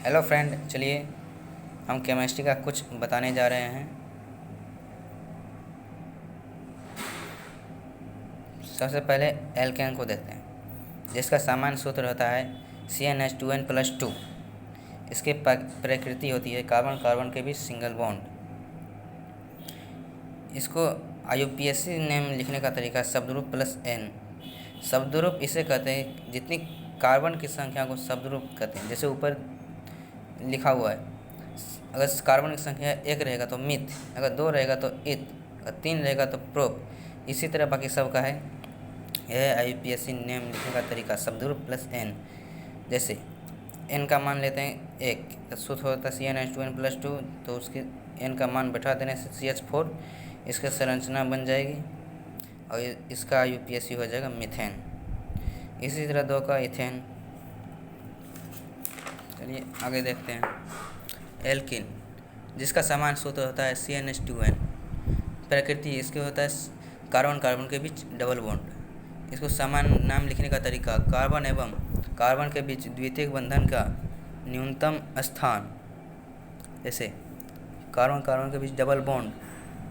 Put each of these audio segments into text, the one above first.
Hello friend, चलिए हम chemistry का कुछ बताने जा रहे हैं। सबसे पहले एल्केन को देखते हैं, जिसका सामान्य सूत्र होता है CnH2n+2। इसकी प्रकृति होती है कार्बन कार्बन के बीच सिंगल बॉन्ड। इसको IUPAC नेम लिखने का तरीका शब्दरूप +n। शब्दरूप इसे कहते हैं जितनी कार्बन की संख्या को शब्दरूप कहते हैं। जैसे ऊपर लिखा हुआ है, अगर कार्बन की संख्या 1 रहेगा तो मिथ, अगर 2 रहेगा तो इत, अगर 3 रहेगा तो प्रोप। इसी तरह बाकी सब का है। यह IUPAC नेम लिखने का तरीका शब्दरूप +n। जैसे n का मान लेते हैं 1, तो सूत्र होता है CnH2n+2, तो उसके n का मान बैठा देने से CH4 इसका संरचना बन जाएगी और इसका IUPAC हो जाएगा मीथेन। इसी तरह 2 का इथेन। चलिए आगे देखते हैं। एल्किन, जिसका सामान्य सूत्र होता है CnH2n। प्रकृति इसके होता है कार्बन कार्बन के बीच डबल बॉन्ड। इसको सामान्य नाम लिखने का तरीका कार्बन एवं कार्बन के बीच द्वितीयक बंधन का न्यूनतम स्थान। जैसे कार्बन कार्बन के बीच डबल बॉन्ड,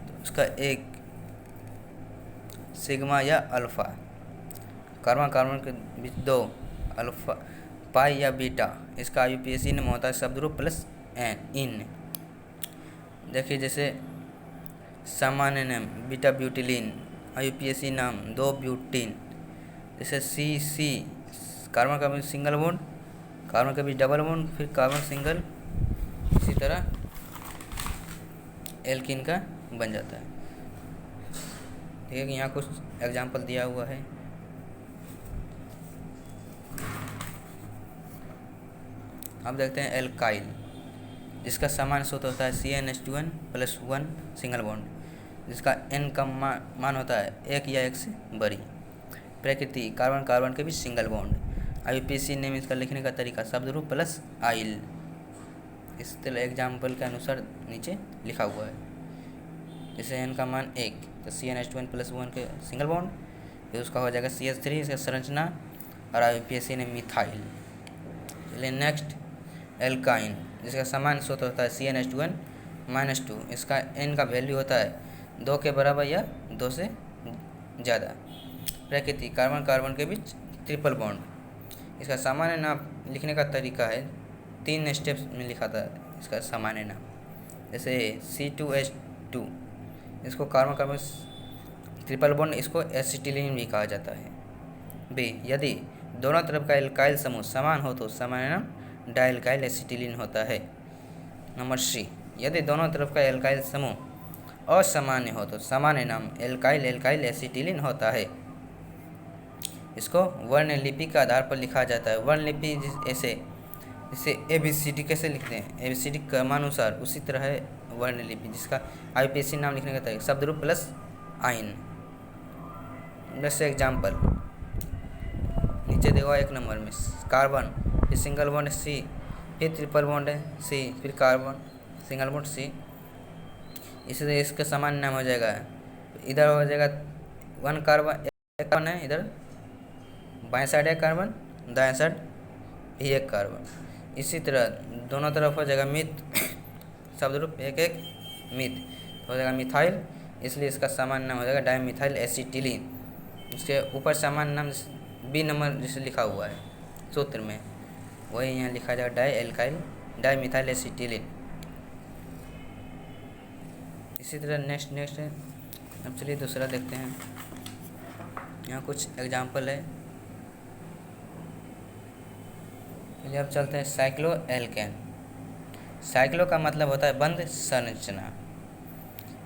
तो उसका एक सिग्मा या अल्फ़ा। कार्बन कार्बन के बीच 2 अल्फ़ा, पाई या बीटा। इसका IUPAC नाम होता है शब्दरूप +n। देखिए जैसे सामान्य नाम बीटा ब्यूटिलीन, IUPAC नाम 2 ब्यूटीन। जैसे CC कार्बन का बीच सिंगल बॉन्ड, कार्बन के बीच डबल बॉन्ड, फिर कार्बन सिंगल। इसी तरह एल्किन का बन जाता है। देखिए कि यहाँ कुछ एग्जाम्पल दिया हुआ है। अब देखते हैं एल्काइल, जिसका सामान्य सूत्र होता है CnH2n+1 सिंगल बॉन्ड, जिसका n का मान होता है 1 या 1 से बड़ी। प्रकृति कार्बन कार्बन के बीच सिंगल बॉन्ड। IUPAC नेम इसका लिखने का तरीका शब्दरूप +आइल। इस तरह एग्जाम्पल के अनुसार नीचे लिखा हुआ है। जैसे n का मान 1, तो CnH2n+1 के सिंगल बॉन्ड, फिर उसका हो जाएगा CH3 इसका संरचना, और IUPAC ने मिथाइल। चलिए नेक्स्ट एल्काइन, जिसका सामान्य सूत्र होता है CnH2n-2। इसका n का वैल्यू होता है 2 के बराबर या 2 से ज़्यादा। प्रकृति कार्बन कार्बन के बीच ट्रिपल बॉन्ड। इसका सामान्य नाम लिखने का तरीका है 3 स्टेप्स में लिखा था इसका सामान्य नाम। जैसे C2H2, इसको कार्बन कार्बन ट्रिपल बॉन्ड, इसको एसिटिलीन भी कहा जाता है। B, यदि दोनों तरफ का एल्काइल समूह समान हो तो सामान्य नाम डाइल्काइल एसिटिलीन होता है। नंबर C, यदि दोनों तरफ का एल्काइल समूह असामान्य हो तो सामान्य नाम एल्काइल एल्काइल एसिटिलीन होता है। इसको वर्णलिपि के आधार पर लिखा जाता है। वर्णलिपि ऐसे इसे ABCD कैसे लिखते हैं, ABCD क्रमानुसार, उसी तरह है वर्णलिपि, जिसका IUPAC नाम लिखने का तरीका शब्दरूप +आइन। जैसे एग्जाम्पल नीचे देखो 1 नंबर में कार्बन, फिर सिंगल बॉन्ड C, फिर ट्रिपल बॉन्ड है C, फिर कार्बन सिंगल बॉन्ड C। इसी तरह इसका सामान्य नाम हो जाएगा, इधर हो जाएगा 1 कार्बन, एक कार्बन है, इधर बाएं साइड एक कार्बन, दाएं साइड भी एक कार्बन। इसी तरह दोनों तरफ हो जाएगा मिथ, शब्दरूप 1 1 मिथ हो जाएगा मिथाइल, इसलिए इसका सामान्य नाम हो जाएगा डाइमिथाइल एसिटिलीन। इसके ऊपर सामान्य नाम B नंबर जैसे लिखा हुआ है सूत्र में, वही यहाँ लिखा जाएगा डाइमिथाइल एसिटिलीन। इसी तरह नेक्स्ट है। अब चलिए दूसरा देखते हैं। यहाँ कुछ एग्जाम्पल है। चलिए अब चलते हैं साइक्लो एल्केन। साइक्लो का मतलब होता है बंद संरचना।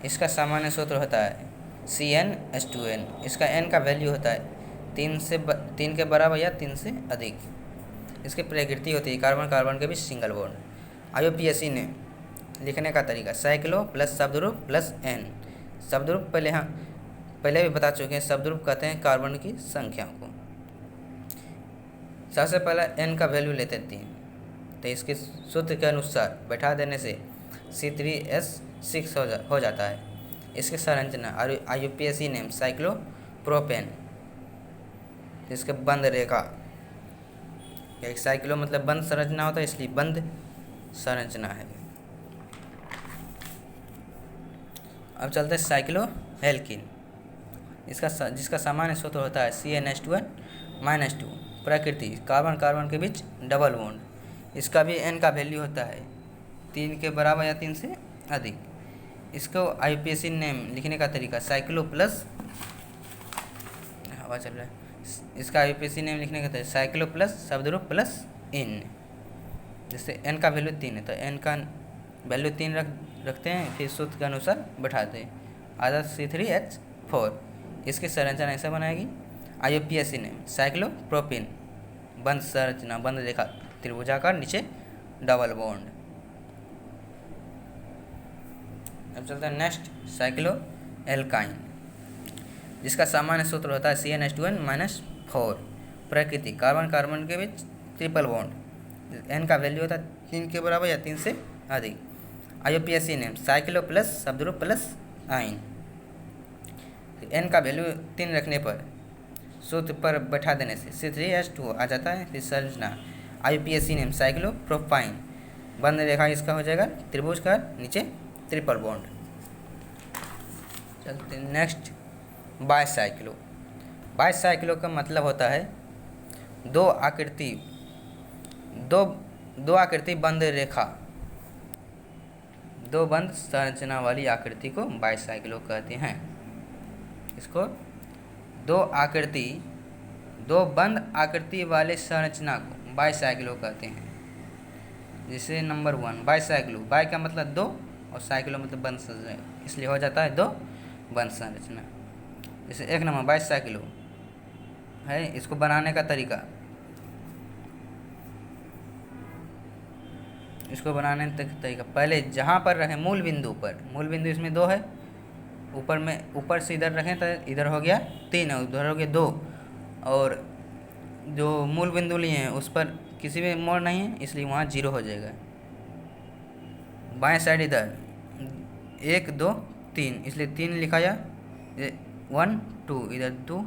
इसका सामान्य सूत्र होता है CnH2n। इसका n का वैल्यू होता है 3 के बराबर या 3 से अधिक। इसकी प्रकृति होती है कार्बन कार्बन के बीच सिंगल बॉन्ड। IUPAC ने लिखने का तरीका साइक्लो प्लस शब्दरूप +n। शब्दरूप पहले भी बता चुके हैं, शब्दरूप कहते हैं कार्बन की संख्या को। सबसे पहला n का वैल्यू लेते हैं 3, तो इसके सूत्र के अनुसार बैठा देने से C3H6 हो जाता है। इसकी संरचना IUPAC नेम साइक्लोप्रोपेन। इसके बंद रेखा, एक साइक्लो मतलब बंद संरचना होता है, इसलिए बंद संरचना है। अब चलते हैं साइक्लोहेल्किन, जिसका सामान्य सूत्र होता है CnH2n-2। प्रकृति कार्बन कार्बन के बीच डबल बॉन्ड। इसका भी n का वैल्यू होता है 3 के बराबर या 3 से अधिक। इसको IUPAC नेम लिखने का तरीका साइक्लो प्लस, हवा चल रहा है, इसका IUPAC नेम लिखने का तरीका साइक्लो प्लस शब्दरूप प्लस इन। जैसे n का वैल्यू 3 है तो n का वैल्यू 3 रखते हैं, फिर सूत्र के अनुसार बैठाते हैं, आधा C3H4। इसकी संरचना ऐसा बनाएगी। IUPAC नेम साइक्लोप्रोपीन, बंद संरचना, बंद रेखा, त्रिभुजाकार, नीचे डबल बॉन्ड। अब चलते हैं नेक्स्ट साइक्लोएल्काइन, जिसका सामान्य सूत्र होता है CnH2n-4। प्रकृति कार्बन कार्बन के बीच ट्रिपल बॉन्ड। n का वैल्यू होता है 3 के बराबर या 3 से अधिक। IUPAC नेम साइक्लो प्लस शब्दरूप प्लस आइन। n का वैल्यू 3 रखने पर सूत्र पर बैठा देने से C3H2 आ जाता है। फिर संरचना IUPAC नेम साइक्लोप्रोपाइन, बंद रेखा इसका हो जाएगा त्रिभुज का, नीचे ट्रिपल बॉन्ड। चलते नेक्स्ट बाइसाइक्लो। बाइसाइक्लो का मतलब होता है दो आकृति बंद रेखा, दो बंद संरचना वाली आकृति को बाइसाइक्लो कहते हैं। इसको दो बंद आकृति वाले संरचना को बाइसाइक्लो कहते हैं। जैसे नंबर 1 बाइसाइक्लो, बाई का मतलब दो और साइक्लो मतलब बंद संरचना, इसलिए हो जाता है दो बंद संरचना। जैसे 1 नंबर बाइसाइक्लो है, इसको बनाने का तरीका, पहले जहाँ पर रहे मूल बिंदु पर, मूल बिंदु इसमें 2 है, ऊपर से इधर रखें तो इधर हो गया 3 और उधर हो गया 2, और जो मूल बिंदु लिए हैं उस पर किसी भी मोड़ नहीं है, इसलिए वहाँ 0 हो जाएगा। बाएं साइड इधर 1 2 3, इसलिए 3 लिखा जा, 1 2, इधर 2,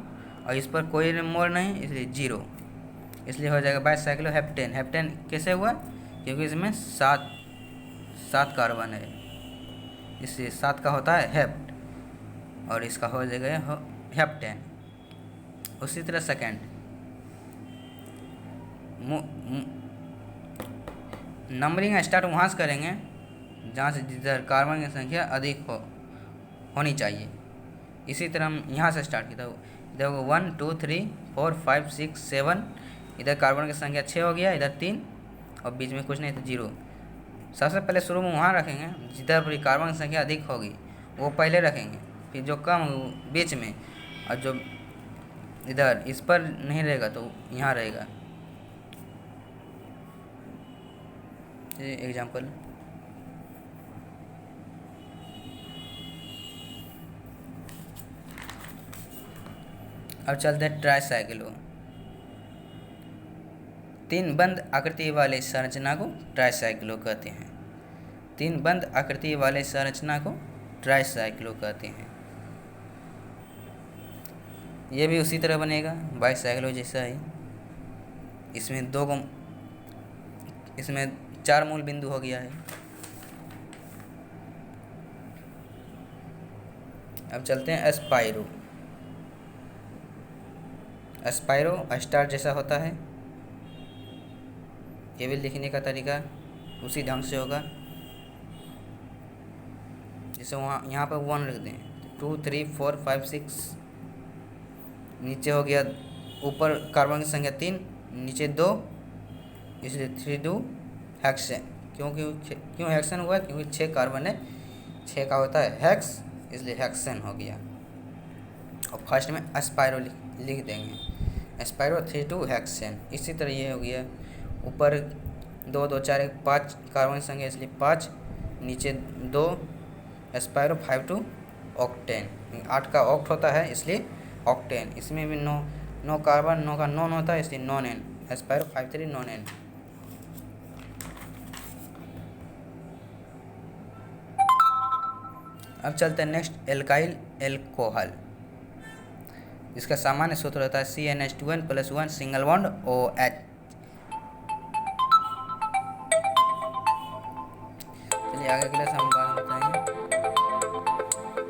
और इस पर कोई मोड़ नहीं इसलिए 0, इसलिए हो जाएगा बाइसाइक्लो हेप्टेन। हेप्टेन कैसे हुआ? क्योंकि इसमें 7 कार्बन है, इसलिए 7 का होता है हेप्ट, और इसका हो जाएगा हेप्टेन। उसी तरह सेकेंड नंबरिंग स्टार्ट वहाँ से करेंगे जहाँ से जिधर कार्बन की संख्या अधिक होनी चाहिए। इसी तरह हम यहाँ से स्टार्ट किया, इधर 1 2 3 4 5 6 7, इधर कार्बन की संख्या 6 हो गया, इधर 3 और बीच में कुछ नहीं तो 0। सबसे पहले शुरू में वहाँ रखेंगे जिधर पर कार्बन की संख्या अधिक होगी वो पहले रखेंगे, फिर जो कम बीच में, और जो इधर इस पर नहीं रहेगा तो यहाँ रहेगा। एग्जाम्पल अब चलते हैं ट्राइसाइक्लो। 3 बंद आकृति वाले संरचना को ट्राइसाइक्लो कहते हैं। 3 बंद आकृति वाले संरचना को ट्राइसाइक्लो कहते हैं। ये भी उसी तरह बनेगा बाइसाइक्लो जैसा ही। इसमें 4 मूल बिंदु हो गया है। अब चलते हैं एस्पाइरो। एस्पाइरो स्टार जैसा होता है, ये भी लिखने का तरीका उसी ढंग से होगा। जैसे वहाँ यहाँ पर 1 रख दें, 2 3 4 5 6, नीचे हो गया, ऊपर कार्बन की संख्या 3, नीचे 2, इसलिए 3 2 हेक्सेन। क्यों हेक्सेन हुआ? क्योंकि 6 कार्बन है, 6 का होता है हेक्स, इसलिए हेक्सेन हो गया। और फर्स्ट में एस्पाइरो लिख देंगे, एस्पाइरो 3 2 हेक्सेन। इसी तरह ये हो गया, ऊपर 2 2 4 1 5 कार्बन की संख्या इसलिए 5, नीचे 2, एस्पाइरो 5 2 ऑक्टेन। 8 का ऑक्ट होता है इसलिए ऑक्टेन। इसमें भी 9 कार्बन, 9 का नॉन होता है इसलिए नॉन एन, एस्पाइरो 5 3 नॉन एन। अब चलते हैं नेक्स्ट एल्काइल एल्कोहल, जिसका सामान्य सूत्र होता है CnH2n+1 सिंगल बॉन्ड OH। चलिए आगे क्लास हम बात करते हैं